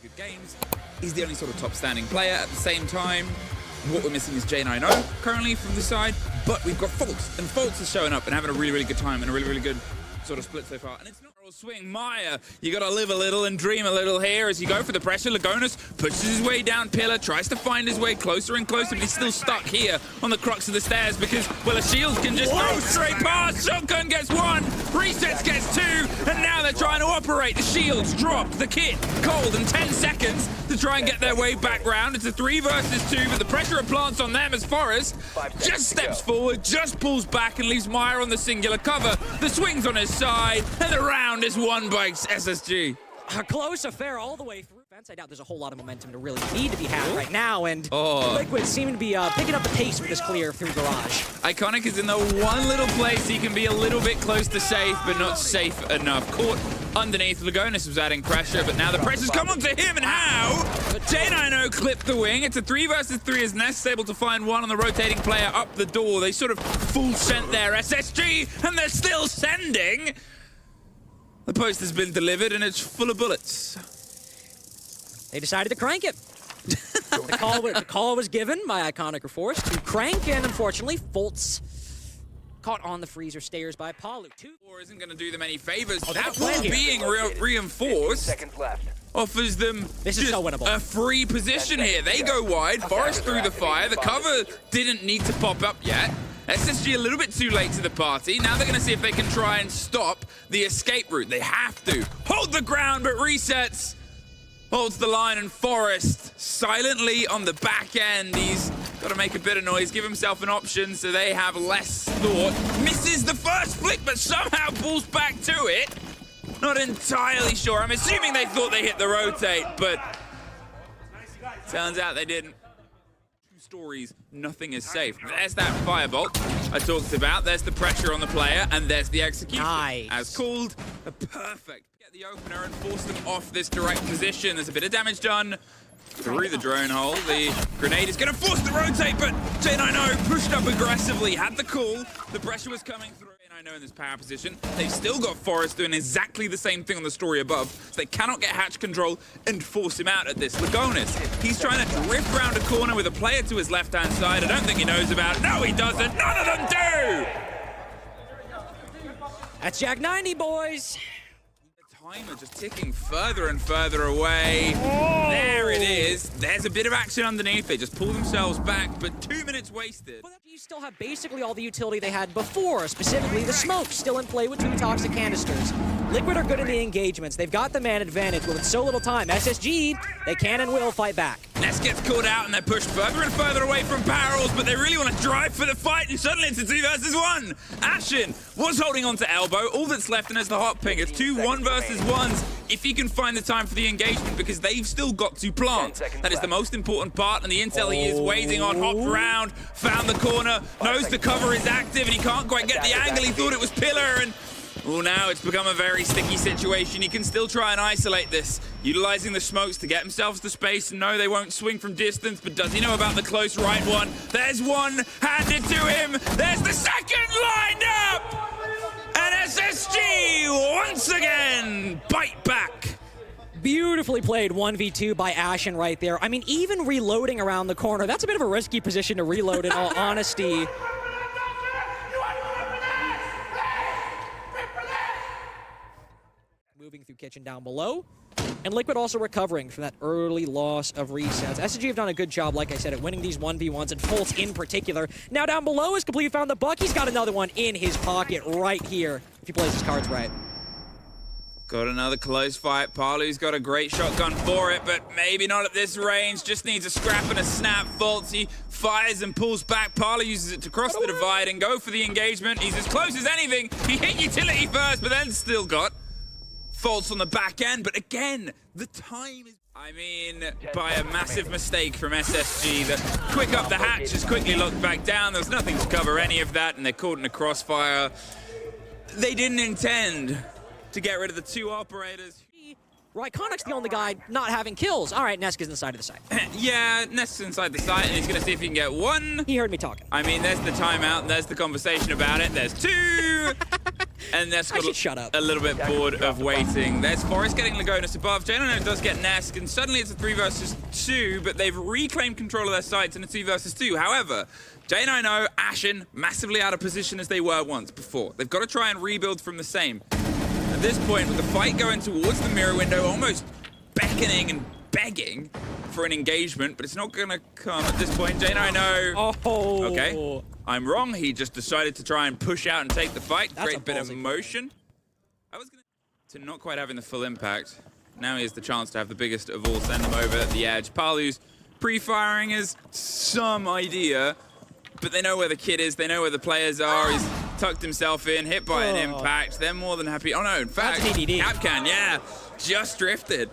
good games. He's the only sort of top standing player at the same time. What we're missing is J9O currently from the side, but we've got Faults, and Faults is showing up and having a really, really good time and a really, really good sort of split so far. And it's not a swing. Maya, you got to live a little and dream a little here as you go for the pressure. Lagonis pushes his way down Pillar, tries to find his way closer and closer, but he's still stuck here on the crux of the stairs because, well, a shield can just go straight past. Shotgun gets one, Resets gets two, and now they're trying to operate. The shields dropped, the kit cold in 10 seconds to try and get their way back round. It's a 3 versus 2, but the pressure plants on them as Forrest just steps forward, just pulls back and leaves Maya on the singular cover. The swing's on his side, and the round is won by SSG. A close affair all the way through. I doubt there's a whole lot of momentum to really need to be had right now, and Liquid seeming to be picking up the pace with this clear through Garage. Iconic is in the one little place he can be a little bit close to safe, but not safe enough. Caught underneath, Lagonis was adding pressure, but now the pressure's come onto him, and how? J9O clipped the wing. It's a 3 versus 3 as Ness is able to find one on the rotating player up the door. They sort of full sent their SSG, and they're still sending. The post has been delivered, and it's full of bullets. They decided to crank it. The call was given by Iconic or forced to crank, and unfortunately, Faults caught on the freezer stairs by Palu. 2-4 isn't going to do them any favors. That wall being reinforced offers them a free position here. They go wide, Forrest through the fire. The cover didn't need to pop up yet. SSG a little bit too late to the party. Now they're going to see if they can try and stop the escape route. They have to. Hold the ground, but Resets holds the line, and Forrest silently on the back end. He's got to make a bit of noise, give himself an option so they have less thought. Misses the first flick, but somehow pulls back to it. Not entirely sure. I'm assuming they thought they hit the rotate, but turns out they didn't. Stories, nothing is safe. There's that firebolt I talked about. There's the pressure on the player, and there's the execution. Nice. As called, a perfect. Get the opener and force them off this direct position. There's a bit of damage done through the drone hole. The grenade is going to force the rotate, but J9O pushed up aggressively, had the call. The pressure was coming through. J9O in this power position. They've still got Forrest doing exactly the same thing on the story above, so they cannot get hatch control and force him out at this. Lagonis, he's trying to drift around a corner with a player to his left-hand side. I don't think he knows about it. No, he doesn't. None of them do! That's Jack 90, boys. Timer just ticking further and further away. There it is. There's a bit of action underneath. They just pull themselves back, but 2 minutes wasted. Well, you still have basically all the utility they had before, specifically the smoke still in play with 2 toxic canisters. Liquid are good in the engagements. They've got the man advantage, but with so little time, SSG, they can and will fight back. Ness gets caught out and they're pushed further and further away from barrels, but they really want to drive for the fight, and suddenly it's a 2 versus 1. Ashen was holding on to elbow. All that's left and is the hot ping. It's 2 1 versus 1s if he can find the time for the engagement, because they've still got to plant. That is the most important part, and the intel he is waiting on. Hopped around, found the corner, knows the cover is active, and he can't quite get the angle. He thought it was Pillar, and well, now it's become a very sticky situation. He can still try and isolate this, utilizing the smokes to get himself to space. No, they won't swing from distance, but does he know about the close right one? There's one handed to him. There's the second lined up. And SSG once again bite back. Beautifully played 1v2 by Ashen right there. I mean, even reloading around the corner, that's a bit of a risky position to reload in all honesty. Moving through kitchen down below. And Liquid also recovering from that early loss of resets. SSG have done a good job, like I said, at winning these 1v1s, and Faults in particular. Now down below is completely found the buck. He's got another one in his pocket right here, if he plays his cards right. Got another close fight. Palu's got a great shotgun for it, but maybe not at this range. Just needs a scrap and a snap. Faults, he fires and pulls back. Palu uses it to cross the divide and go for the engagement. He's as close as anything. He hit utility first, but then still got Faults on the back end, but again, the time is... I mean, by a massive mistake from SSG, the quick up the hatch is quickly locked back down. There was nothing to cover any of that, and they're caught in a crossfire. They didn't intend to get rid of the 2 operators. Iconic's the only guy not having kills. All right, Nesk is inside of the site. Yeah, Nesk's inside the site, and he's going to see if he can get 1. He heard me talking. I mean, there's the timeout, and there's the conversation about it. There's 2. And that's got shut up. a little bit bored of waiting. There's Forest getting Lagonis above. J9 does get Nesk, and suddenly it's a 3 versus 2, but they've reclaimed control of their sites in a 2 versus 2. However, J9, Ashen, massively out of position as they were once before. They've got to try and rebuild from the same. At this point, with the fight going towards the mirror window, almost beckoning and begging for an engagement, but it's not going to come at this point. J9. Oh. Okay. I'm wrong. He just decided to try and push out and take the fight. That's Great bit of motion. I was going to not quite having the full impact. Now he has the chance to have the biggest of all, send him over at the edge. Palu's pre-firing is some idea, but they know where the kid is. They know where the players are. He's tucked himself in, hit by an impact. They're more than happy. Oh no, in fact, Capcan, yeah, just drifted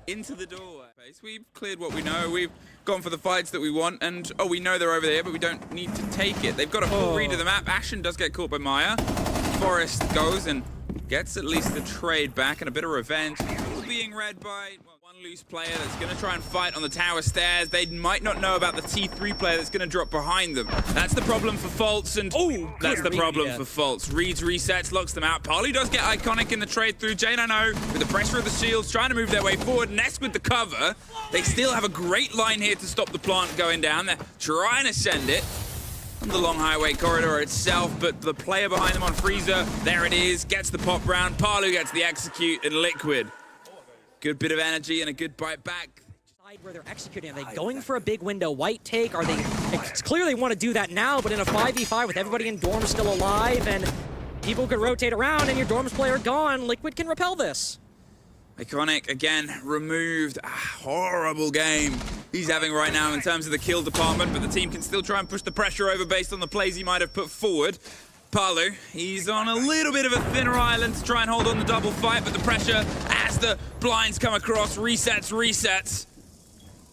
into the doorway. We've cleared what we know. We've gone for the fights that we want, and we know they're over there, but we don't need to take it. They've got a full read of the map. Ashen does get caught by Maya. Forest goes and gets at least the trade back and a bit of revenge. All being read by one loose player that's going to try and fight on the tower stairs. They might not know about the T3 player that's going to drop behind them. That's the problem for Faults, and that's the problem for Faults. Reads, resets, locks them out. Palu does get Iconic in the trade through. J9 with the pressure of the shields, trying to move their way forward. Nesk with the cover. They still have a great line here to stop the plant going down. They're trying to send it on the long highway corridor itself, but the player behind them on Freezer, there it is, gets the pop round. Palu gets the execute, and Liquid. Good bit of energy and a good bite back. Where they're executing, are they going for a big window white take? Are they? It's clear they want to do that now, but in a 5v5 with everybody in dorms still alive and people could rotate around and your dorms player gone, Liquid can repel this. Iconic, again, removed. Horrible game he's having right now in terms of the kill department, but the team can still try and push the pressure over based on the plays he might have put forward. Palu, he's on a little bit of a thinner island to try and hold on the double fight, but the pressure as the blinds come across, resets.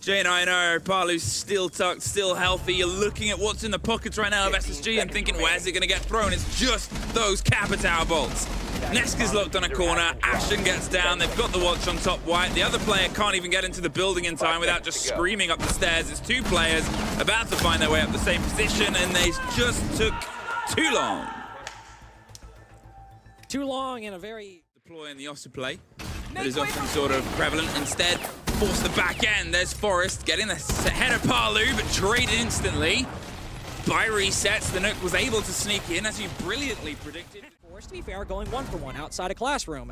J9, Palu's still tucked, still healthy. You're looking at what's in the pockets right now of SSG and thinking, where's it going to get thrown? It's just those Capitao bolts. Nesk is locked on a corner. Ashen gets down. They've got the watch on top white. The other player can't even get into the building in time without just screaming up the stairs. It's 2 players about to find their way up the same position, and they just took too long. Too long in a very... Deploying the Ossa play that is often sort of prevalent. Instead, force the back end. There's Forest getting the head of Palu, but traded instantly. By resets, the Nook was able to sneak in, as he brilliantly predicted. Forest, to be fair, going 1-for-1 outside a classroom.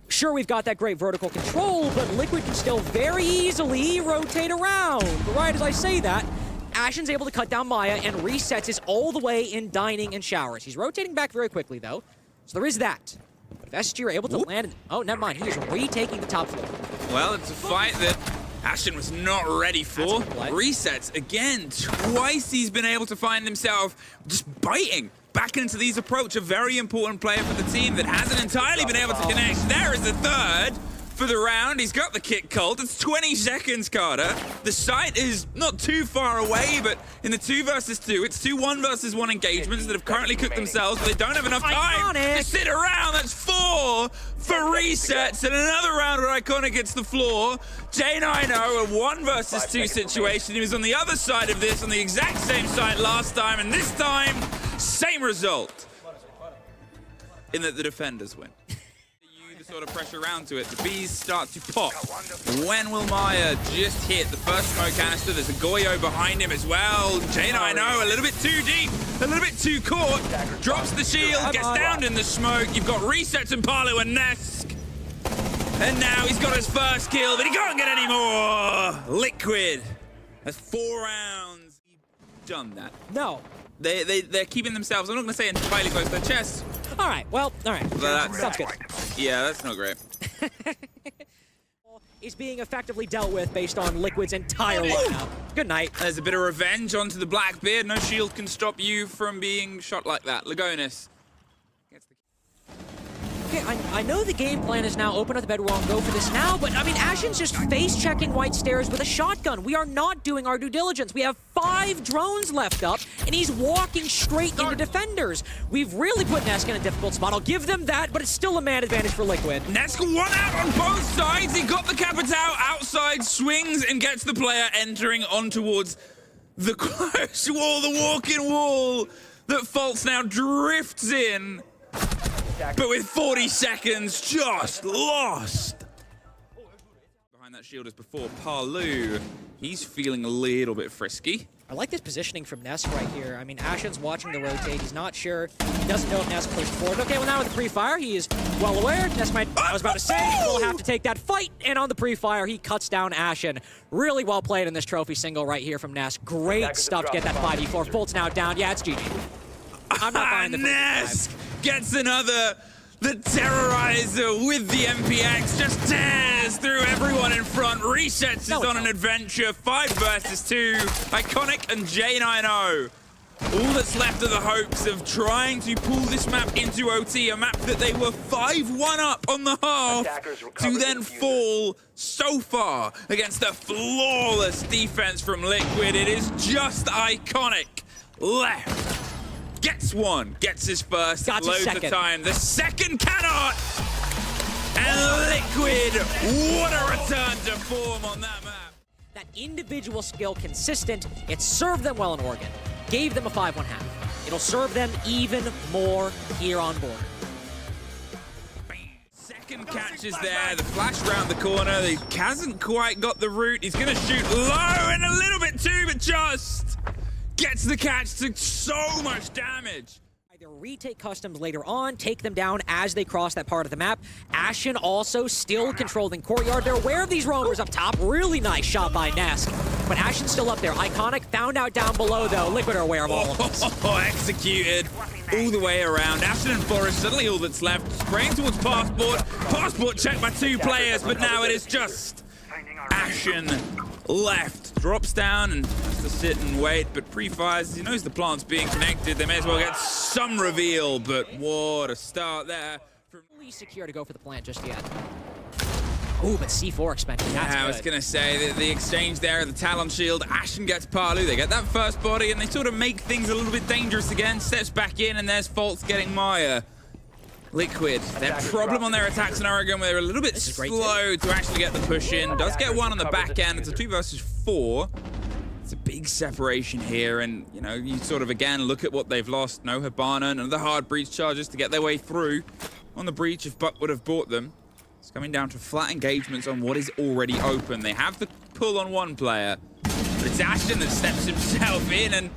Sure, we've got that great vertical control, but Liquid can still very easily rotate around. But right as I say that, Ashen's able to cut down Maya and resets is all the way in dining and showers. He's rotating back very quickly, though. So there is that. But if SG are able to land... Oh, never mind. He is retaking the top floor. Well, it's a fight that Ashen was not ready for. Resets again. Twice he's been able to find himself just biting back into these approach. A very important player for the team that hasn't entirely been able to connect. There is the third for the round. He's got the kick cult. It's 20 seconds, Carter. The site is not too far away, but in the 2 versus 2, it's 2 1 versus 1 engagements that have currently cooked themselves, but they don't have enough time to sit around. That's 4 for resets, and another round where Iconic hits the floor. J9, a 1 versus 2 situation. He was on the other side of this, on the exact same side last time, and this time, same result. In that the defenders win. Sort of pressure around to it. The bees start to pop. When will Maya just hit the first smoke canister? There's a Goyo behind him as well. J9 a little bit too deep, a little bit too caught. Drops the shield, gets downed in the smoke. You've got resets and Palu and Nesk. And now he's got his first kill, but he can't get any more. Liquid. That's 4 rounds. Done that. No. They're keeping themselves, I'm not going to say entirely close to their chest. All right, well, all right. Sounds good. Yeah, that's not great. Is being effectively dealt with based on Liquid's entire lineup. Good night. There's a bit of revenge onto the Blackbeard. No shield can stop you from being shot like that. Lagonis. Okay, I know the game plan is now open up the bedroll and go for this now, but I mean, Ashen's just face-checking white stairs with a shotgun. We are not doing our due diligence. We have 5 drones left up, and he's walking straight into defenders. We've really put Nesk in a difficult spot. I'll give them that, but it's still a man advantage for Liquid. Nesk 1 out on both sides. He got the Capitao outside, swings, and gets the player entering on towards the close wall, the walk-in wall that Faults now drifts in. but with 40 seconds, just lost. Behind that shield as before, Palu, he's feeling a little bit frisky. I like this positioning from Nest right here. I mean, Ashen's watching the rotate. He's not sure. He doesn't know if Nest pushed forward. Okay, well, now with the pre-fire, he is well aware. Nest might, I was about to say, will have to take that fight. And on the pre-fire, he cuts down Ashen. Really well played in this trophy single right here from Nest. Great stuff to get that 5v4. Fult's now down. Yeah, it's GG. I'm not buying the Nest gets another. The Terrorizer with the MPX just tears through everyone in front. Resets is on an adventure. 5 versus 2. Iconic and J90. All that's left are the hopes of trying to pull this map into OT, a map that they were 5-1 up on the half, to then fall so far against a flawless defense from Liquid. It is just Iconic left. Gets one, gets his first, loads of time. The second cannot! And Liquid, what a return to form on that map. That individual skill consistent, it served them well in Oregon. Gave them a 5-1 half. It'll serve them even more here on board. Second catch is there, the flash round the corner. He hasn't quite got the route. He's gonna shoot low and a little bit too, but just gets the catch to so much damage. Either retake customs later on, take them down as they cross that part of the map. Ashen also still controlling Courtyard. They're aware of these roamers up top. Really nice shot by Nesk. But Ashen's still up there. Iconic found out down below, though. Liquid are aware of all of this. Executed all the way around. Ashen and Forest, suddenly all that's left. Spraying towards Passport. Passport checked by 2 players, but now it is just Ashen left. Drops down and has to sit and wait, but pre-fires, he knows the plant's being connected. They may as well get some reveal, but what a start there. Really secure to go for the plant just yet. Ooh, but C4 expansion, that's good. I was gonna say, the exchange there, the Talon shield, Ashen gets Palu, they get that first body, and they sort of make things a little bit dangerous again. Steps back in, and there's Fult's getting Maya. Liquid, their problem on their attacks in Oregon, where they're a little bit slow to actually get the push in. Does get one on the back end. It's a 2 versus 4. It's a big separation here, and you know, you sort of again look at what they've lost. No Hibana, none of the hard breach charges to get their way through on the breach if Buck would have bought them. It's coming down to flat engagements on what is already open. They have the pull on one player, but it's Ashen that steps himself in and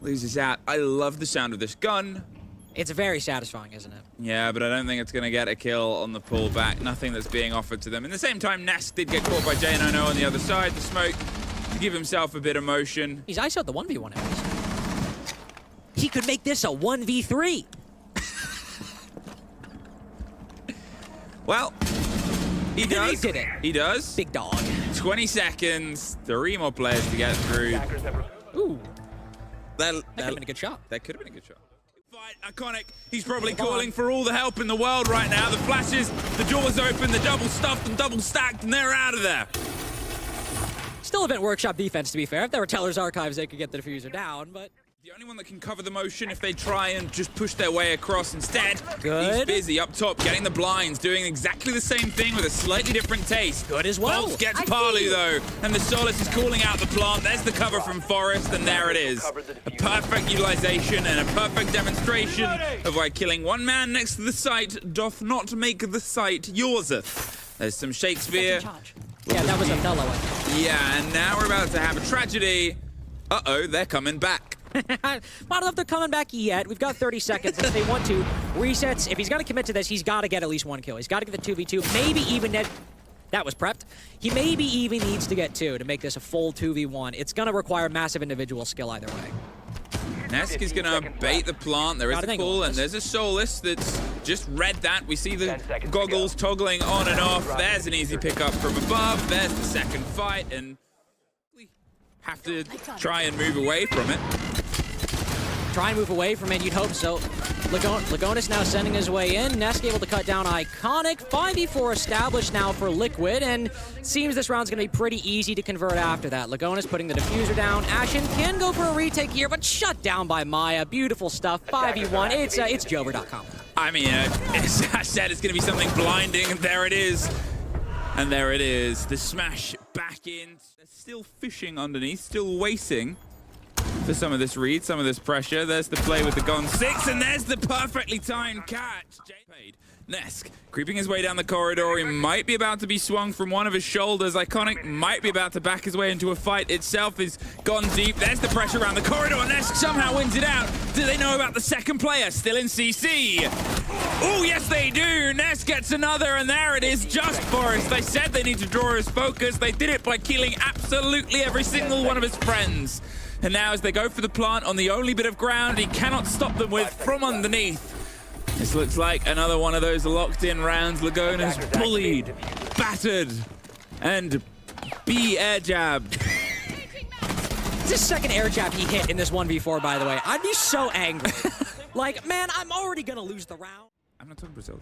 loses out. I love the sound of this gun. It's very satisfying, isn't it? Yeah, but I don't think it's going to get a kill on the pullback. Nothing that's being offered to them. In the same time, Nesk did get caught by J90 on the other side. The smoke to give himself a bit of motion. He's ISO'd the 1v1 areas. He could make this a 1v3. Well, he does. He did it. He does. Big dog. 20 seconds. 3 more players to get through. Ooh. That could have been a good shot. That could have been a good shot. Iconic, he's probably calling for all the help in the world right now. The flashes, the doors open, the double stuffed and double stacked, and they're out of there. Still Event Workshop defense, to be fair. If there were Teller's Archives, they could get the diffuser down, but... The only one that can cover the motion if they try and just push their way across instead. Good. He's busy up top, getting the blinds, doing exactly the same thing with a slightly different taste. Good as well. Fultz gets Palu, though, and the Solace is calling out the plant. There's the cover from Forest, and there it is. A perfect utilization and a perfect demonstration of why killing one man next to the site doth not make the site yourseth. There's some Shakespeare. Yeah, that was Othello, I think. Yeah, and now we're about to have a tragedy. Uh-oh, they're coming back. I don't know if they're coming back yet. We've got 30 seconds. If they want to, resets. If he's going to commit to this, he's got to get at least 1 kill. He's got to get the 2v2. Maybe even that was prepped. He maybe even needs to get 2 to make this a full 2v1. It's going to require massive individual skill either way. Nesk is going to bait the plant. There is a pull, and there's a Solace that's just read that. We see the goggles toggling on and off. There's an easy pickup from above. There's the second fight, and we have to try and move away from it. Try and move away from it, you'd hope so. Lagonis now sending his way in. Nesk able to cut down Iconic. 5v4 established now for Liquid, and seems this round's going to be pretty easy to convert after that. Lagonis putting the diffuser down. Ashen can go for a retake here, but shut down by Maya. Beautiful stuff. 5v1. It's Jover.com. I mean, as I said, it's going to be something blinding, and there it is. And there it is. The smash back in. They're still fishing underneath, still waiting for some of this read, some of this pressure. There's the play with the Gone 6, and there's the perfectly timed catch. Nesk creeping his way down the corridor. He might be about to be swung from one of his shoulders. Iconic might be about to back his way into a fight itself. He's gone deep. There's the pressure around the corridor. Nesk somehow wins it out. Do they know about the second player still in CC? Oh, yes, they do. Nesk gets another, and there it is, just Forest. They said they need to draw his focus. They did it by killing absolutely every single one of his friends. And now as they go for the plant on the only bit of ground he cannot stop them with from underneath. This looks like another one of those locked-in rounds. Lagona's bullied, battered, and air jabbed. It's his second air jab he hit in this 1v4, by the way. I'd be so angry. Like, man, I'm already gonna lose the round. I'm not talking Brazil.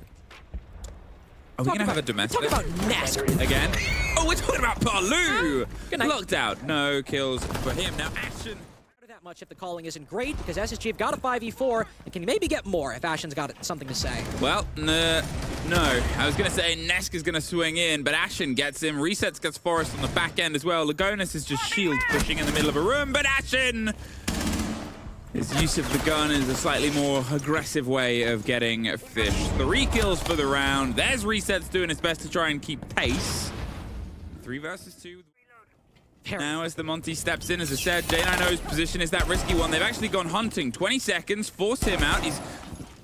Are we gonna have a domestic? Talk about Nesk. Again? Oh, we're talking about Palu! Locked out. No kills for him. Now, Ashen. That much if the calling isn't great, because SSG have got a 5v4 and can maybe get more if Ashen's got something to say. Well, no. I was going to say Nesk is going to swing in, but Ashen gets him. Resets gets Forest on the back end as well. Lagonis is just shield pushing in the middle of a room, but Ashen, his use of the gun is a slightly more aggressive way of getting fish. 3 kills for the round. There's Resets doing his best to try and keep pace. 3 versus 2. Now as the Monty steps in, as I said, J9O's position is that risky one. They've actually gone hunting. 20 seconds, forced him out. He's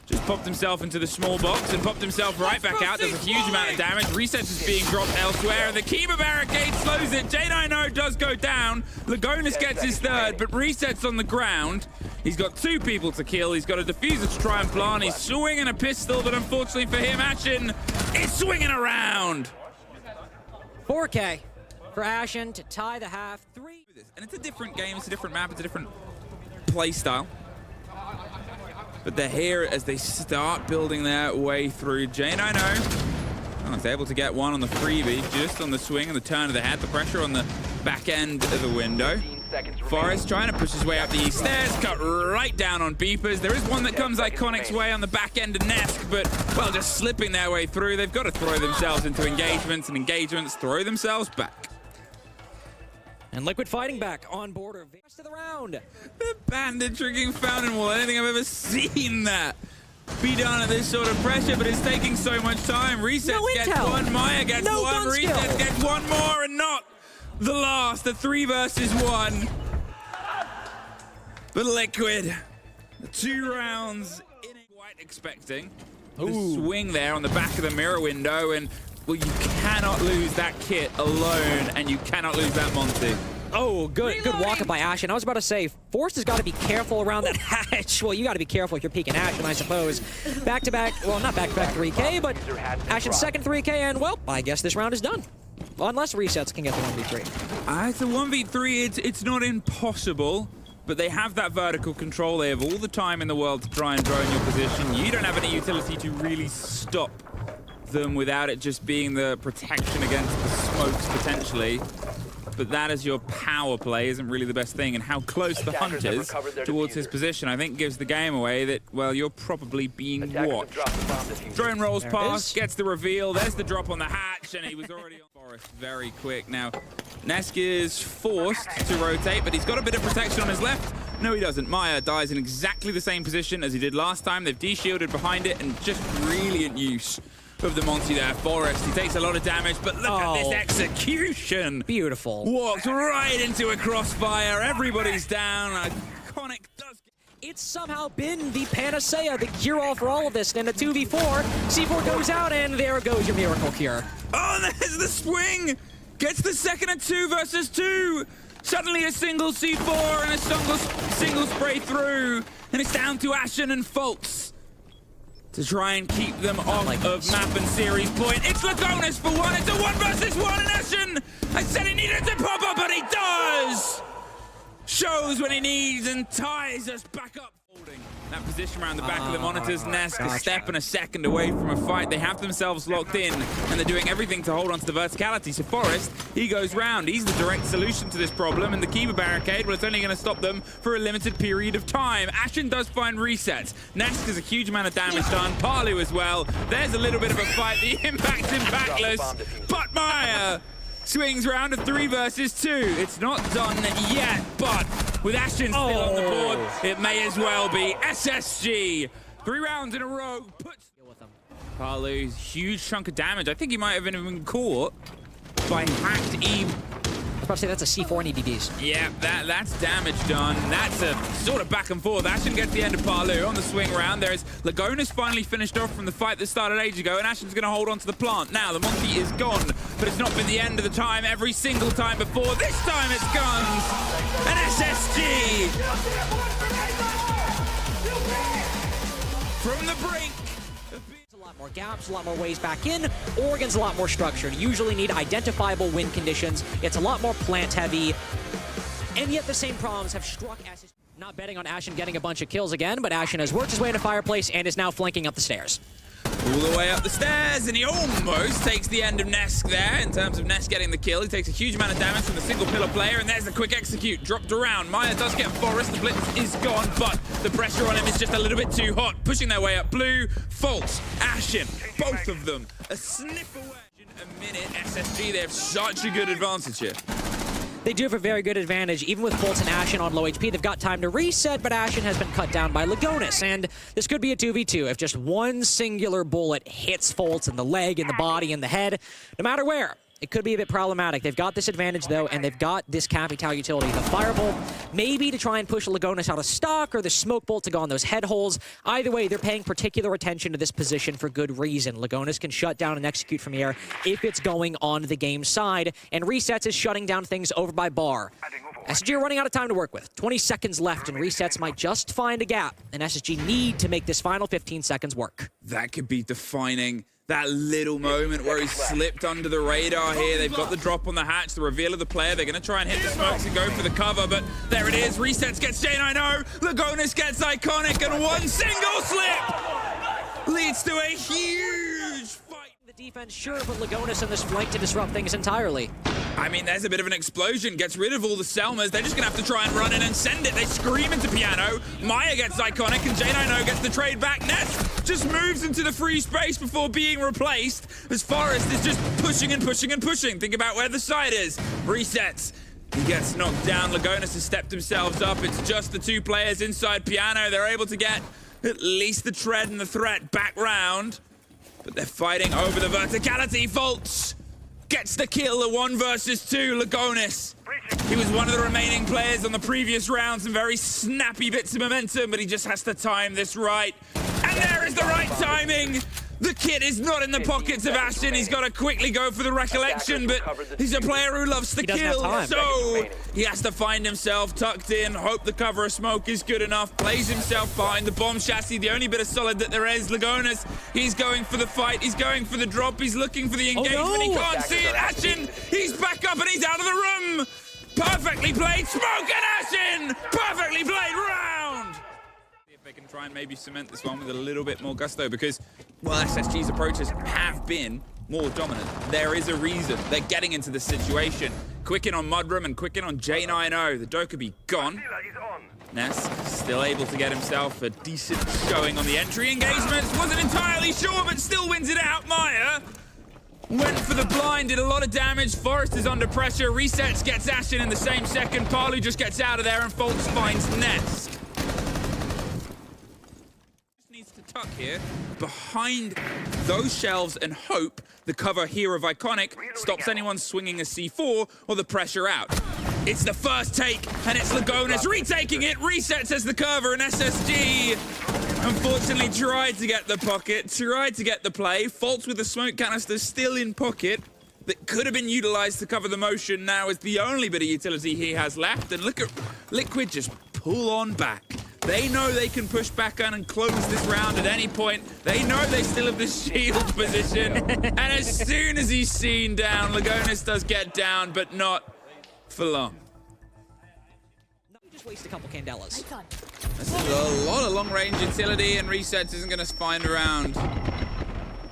just popped himself into the small box and popped himself right back out. Does a huge amount of damage. Resets is being dropped elsewhere, and the Kiba barricade slows it. J9O does go down. Lagonis gets his third, but Resets on the ground. He's got 2 people to kill. He's got a diffuser to try and plant. He's swinging a pistol, but unfortunately for him, Ashen is swinging around. 4K. For Ashen to tie the half 3. And it's a different game, it's a different map, it's a different play style. But they're here as they start building their way through. J9O is able to get one on the freebie, just on the swing and the turn of the head, the pressure on the back end of the window. Forest trying to push his way up the east stairs, cut right down on beepers. There is one that comes Iconic's way on the back end of Nesk, but, well, just slipping their way through. They've got to throw themselves into engagements, and engagements throw themselves back. And Liquid fighting back on border. Rest of the round. The bandit tricking Fountain Wall. I don't think I've ever seen that be done at this sort of pressure, but it's taking so much time. Resets gets one, Maya gets one, Resets gets one more, and not the last. The 3 versus 1. But Liquid, 2 rounds in it. Quite expecting the swing there on the back of the mirror window, and well, you cannot lose that kit alone, and you cannot lose that Monty. Oh, good walk-up by Ashen. I was about to say, Forrest has got to be careful around that hatch. Well, you got to be careful if you're peeking Ashen, I suppose. Back-to-back, well, not back-to-back 3K, but Ashen's second 3K, and, well, I guess this round is done. Well, unless Resets can get the 1v3. It's a 1v3. It's not impossible, but they have that vertical control. They have all the time in the world to try and drone your position. You don't have any utility to really stop them without it just being the protection against the smokes potentially. But that as your power play isn't really the best thing, and how close the hunt is towards his position I think gives the game away that, well, you're probably being watched. Drone rolls past, gets the reveal, there's the drop on the hatch, and he was already on Forest very quick. Now, Nesk is forced to rotate, but he's got a bit of protection on his left. No, he doesn't. Maya dies in exactly the same position as he did last time. They've de-shielded behind it, and just brilliant use of the Monty there. Forest, he takes a lot of damage, but look at this execution. Beautiful. Walked right into a crossfire. Everybody's down. Iconic does. It's somehow been the panacea, the cure-all for all of this. And a 2v4, C4 goes out, and there goes your miracle cure. Oh, there's the swing. Gets the second and 2 versus 2. Suddenly a single C4 and a single spray through. And it's down to Ashen and Fultz to try and keep them off of map and series point. It's Lagonis for 1. It's a 1 versus 1, and Ashen, I said he needed to pop up, but he does! Shows when he needs and ties us back up. Holding that position around the back of the monitors. Nesk a step and a second away from a fight. They have themselves locked in, and they're doing everything to hold on to the verticality. So Forest, he goes round. He's the direct solution to this problem, and the Kiba barricade, well, it's only going to stop them for a limited period of time. Ashen does find Resets. Nesk has a huge amount of damage done. Palu as well. There's a little bit of a fight. The impact's impactless, but Maya swings round to 3 versus 2. It's not done yet, but with Ashen still on the board. It may as well be SSG. 3 rounds in a row. Palu, huge chunk of damage. I think he might have been caught by hacked Eve. I was about to say that's a C4 and EDDs. Yeah, that's damage done. That's a sort of back and forth. Ashen gets the end of Palu on the swing round. There's Lagona's finally finished off from the fight that started ages ago, and Ashen's going to hold on to the plant. Now, the monkey is gone, but it's not been the end of the time every single time before. This time it's guns and SSG from the brink. A lot more gaps, a lot more ways back in. Oregon's a lot more structured. Usually need identifiable win conditions. It's a lot more plant heavy. And yet the same problems have struck Ashen. Not betting on Ashen getting a bunch of kills again, but Ashen has worked his way into Fireplace and is now flanking up the stairs. All the way up the stairs, and he almost takes the end of Nesk there. In terms of Nesk getting the kill, he takes a huge amount of damage from the single pillar player, and there's the quick execute. Dropped around. Maya does get Forest. The Blitz is gone, but the pressure on him is just a little bit too hot. Pushing their way up. Blue, False, Ashen, both of them. A sniff away. A minute, SSG, they have such a good advantage here. They do have a very good advantage. Even with Fultz and Ashen on low HP, they've got time to reset, but Ashen has been cut down by Lagonis, and this could be a 2v2. If just one singular bullet hits Fultz in the leg, in the body, in the head, no matter where, it could be a bit problematic. They've got this advantage, though, and they've got this Capital utility. The Firebolt, maybe to try and push Lagonis out of stock, or the Smoke Bolt to go on those head holes. Either way, they're paying particular attention to this position for good reason. Lagonis can shut down and execute from here if it's going on the game side, and Resets is shutting down things over by Bar. SSG are running out of time to work with. 20 seconds left, and Resets might just find a gap, and SSG need to make this final 15 seconds work. That could be defining. That little moment where he slipped under the radar here. They've got the drop on the hatch, the reveal of the player. They're going to try and hit the smokes and go for the cover, but there it is. Resets gets J90. Lagonis gets Iconic, and one single slip leads to a huge fight. The defense sure put Lagonis in this flank to disrupt things entirely. I mean, there's a bit of an explosion. Gets rid of all the Selmas. They're just going to have to try and run in and send it. They scream into Piano. Maya gets Iconic, and J90 gets the trade back. Ness just moves into the free space before being replaced, as Forest is just pushing and pushing and pushing. Think about where the side is. Resets. He gets knocked down. Lagonis has stepped themselves up. It's just the two players inside Piano. They're able to get at least the tread and the threat back round, but they're fighting over the verticality. Fultz gets the kill, the 1 versus 2. Lagonis, he was one of the remaining players on the previous round. Some very snappy bits of momentum, but he just has to time this right. And there is the right timing. The kit is not in the pockets of Ashen. He's got to quickly go for the recollection, but he's a player who loves to kill, so he has to find himself tucked in, hope the cover of smoke is good enough, plays himself behind the bomb chassis, the only bit of solid that there is. Lagonis, he's going for the fight, he's going for the drop, he's looking for the engagement, He can't see it. Ashen, he's back up and he's out of the room. Perfectly played, Smoke and Ashen, perfectly played round. If they can try and maybe cement this one with a little bit more gusto, because, well, SSG's approaches have been more dominant. There is a reason they're getting into this situation. Quicken on Mudroom and quicken on J90. The Dokkaebi gone. Ness still able to get himself a decent showing on the entry engagements. Wasn't entirely sure, but still wins it out. Maya went for the blind, did a lot of damage. Forest is under pressure. Resets, gets Ashen in the same second. Palu just gets out of there, and Fultz finds Ness. Tuck here behind those shelves and hope the cover here of Iconic stops anyone swinging a C4 or the pressure out. It's the first take, and it's Lagonis retaking it. Resets as the cover, and SSG unfortunately tried to get the pocket, tried to get the play. Fultz with the smoke canister still in pocket that could have been utilized to cover the motion. Now is the only bit of utility he has left, and look at Liquid just pull on back. They know they can push back on and close this round at any point. They know they still have the shield position. And as soon as he's seen down, Lagonis does get down, but not for long. Just waste a couple Candelas. This is a lot of long-range utility, and Resets isn't going to find around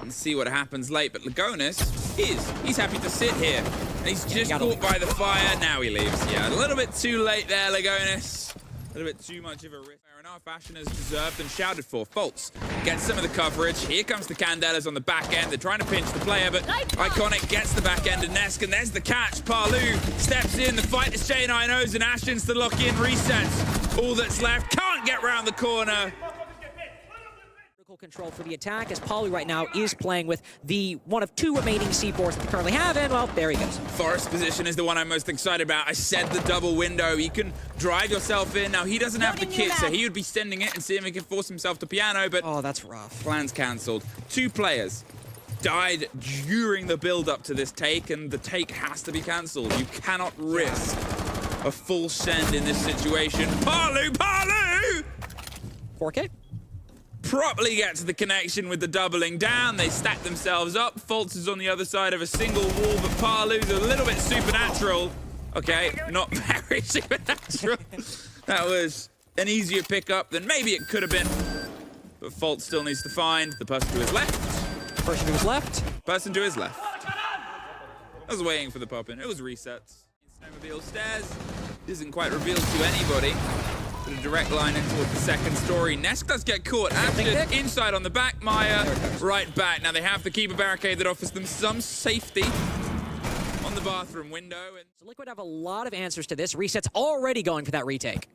and see what happens late. But Lagonis he's happy to sit here. And he's just caught by the fire. Now he leaves. Yeah, a little bit too late there, Lagonis. A little bit too much of a risk. Fair enough. Ashen is deserved and shouted for. False gets some of the coverage. Here comes the Candelas on the back end. They're trying to pinch the player, but Iconic gets the back end of Nesk, and there's the catch. Parlu steps in. The fight is J9O's and Ashen's to lock in. Resets. All that's left. Can't get round the corner. Control for the attack, as Polly right now is playing with the one of two remaining C4s that we currently have, and well, there he goes. Forest's position is the one I'm most excited about. I said the double window. You can drive yourself in. Now, he doesn't have the kit, so he would be sending it and seeing if he can force himself to piano, but... Oh, that's rough. Plans cancelled. 2 players died during the build-up to this take, and the take has to be cancelled. You cannot risk a full send in this situation. Parlu! 4K? Properly gets the connection with the doubling down. They stack themselves up. Fultz is on the other side of a single wall, but Parlu's a little bit supernatural. Okay, not very supernatural. That was an easier pickup than maybe it could have been. But Fultz still needs to find the person to his left. Person to his left. Person to his left. I was waiting for the pop-in. It was resets. Snowmobile stairs. Isn't quite revealed to anybody. A direct line in towards the second story. Nesk does get caught. Ashton inside on the back. Maya right back. Now they have to keep a barricade that offers them some safety on the bathroom window. And so Liquid have a lot of answers to this. Reset's already going for that retake.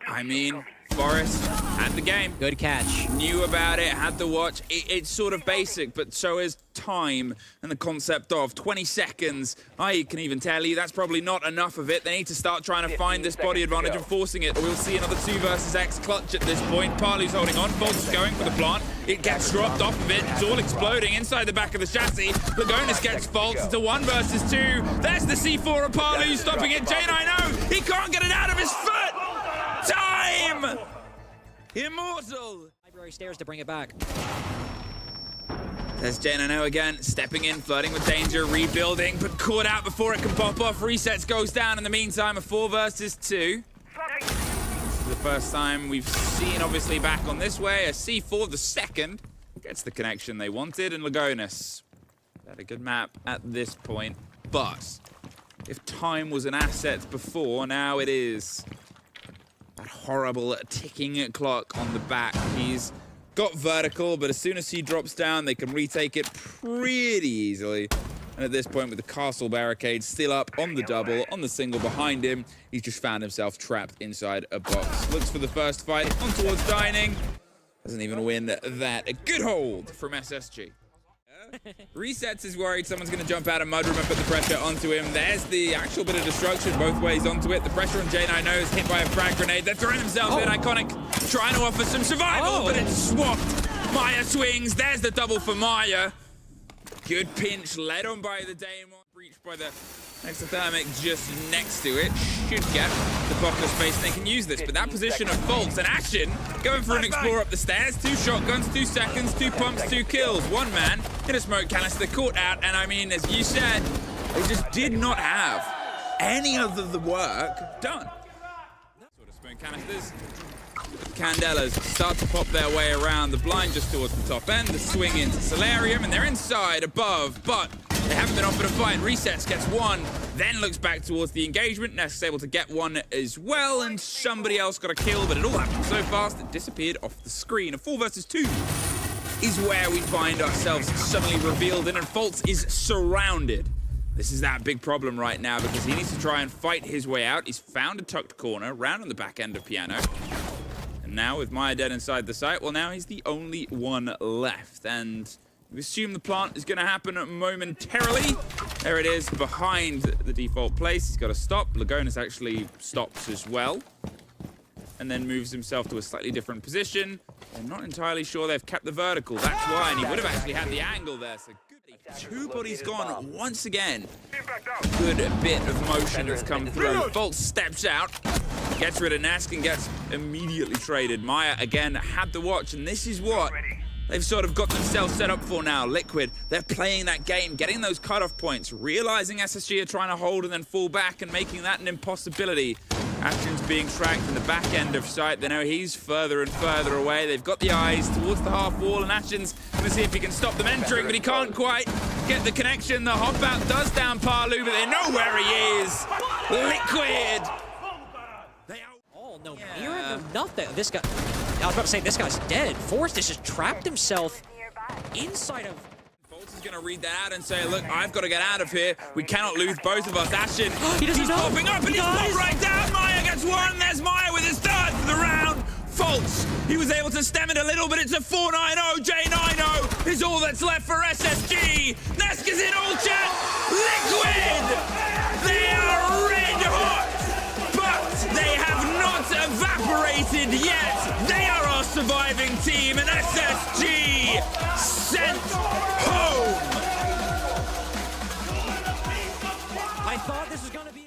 I mean, Forest had the game. Good catch. Knew about it, had the watch. It's sort of basic, but so is time and the concept of 20 seconds. I can even tell you that's probably not enough of it. They need to start trying to find this body advantage and forcing it, or we'll see another 2 versus X clutch at this point. Parlu's holding on. Fultz is going for the plant. It gets dropped off of it. It's all exploding inside the back of the chassis. Lagonis gets Fultz. It's a 1 versus 2. There's the C4 of Parlu stopping it. J9O, he can't get it out of his foot. Time! Immortal! Library stairs to bring it back. There's J9O again, stepping in, flirting with danger, rebuilding, but caught out before it can pop off. Resets goes down in the meantime, a 4 versus 2. This is the first time we've seen, obviously, back on this way. A C4, the second, gets the connection they wanted, and Lagonis had a good map at this point. But if time was an asset before, now it is. That horrible ticking clock on the back. He's got vertical, but as soon as he drops down, they can retake it pretty easily. And at this point, with the castle barricade still up on the double, on the single behind him, he's just found himself trapped inside a box. Looks for the first fight, on towards dining. Doesn't even win that. A good hold from SSG. Resets is worried someone's going to jump out of Mudroom and put the pressure onto him. There's the actual bit of destruction both ways onto it. The pressure on J9O is hit by a frag grenade. They're throwing themselves in. Iconic trying to offer some survival, but it's swapped. Maya swings. There's the double for Maya. Good pinch, led on by the Daemon. Breached by the exothermic just next to it. Should get the pocket of space, and they can use this. But that position of Fultz and Ashen going for an explore up the stairs. 2 shotguns, 2 seconds, 2 pumps, 2 kills. 1 man in a smoke canister caught out. And I mean, as you said, they just did not have any of the work done. Sort of smoke canisters. Candelas start to pop their way around. The blind just towards the top end. The swing into Solarium, and they're inside, above, but they haven't been offered a fight. Resets, gets 1, then looks back towards the engagement. Ness is able to get 1 as well, and somebody else got a kill, but it all happened so fast it disappeared off the screen. A 4 versus 2 is where we find ourselves suddenly revealed in, and Fultz is surrounded. This is that big problem right now because he needs to try and fight his way out. He's found a tucked corner, round on the back end of Piano. And now with Maya dead inside the site, well, now he's the only one left. And we assume the plant is going to happen momentarily. There it is, behind the default place. He's got to stop. Lagonis actually stops as well. And then moves himself to a slightly different position. I'm not entirely sure they've kept the vertical. That's why, and he would have actually had the angle there. So good. 2 bodies gone once again. Good bit of motion has come through. Fultz steps out. Gets rid of Nask and gets immediately traded. Maya, again, had the watch, and this is what they've sort of got themselves set up for now. Liquid, they're playing that game, getting those cutoff points, realizing SSG are trying to hold and then fall back and making that an impossibility. Ashton's being tracked in the back end of sight. They know he's further and further away. They've got the eyes towards the half wall, and Ashton's going to see if he can stop them entering, but he can't quite get the connection. The hop out does down Parlu, but they know where he is. Liquid! no mirror, no nothing. This guy, I was about to say, this guy's dead. Forrest has just trapped himself inside of... Is going to read that out and say, look, I've got to get out of here. We cannot lose both of us. Ashen, he's popping up and he's popped right down. Maya gets one. There's Maya with his third for the round. False. He was able to stem it a little, but it's a 4-9-0. J9-0 is all that's left for SSG. Neska's in all chat. Liquid. They are red hot, but they have not evaporated yet. They are our surviving team, and SSG sent home. I thought this was going to be...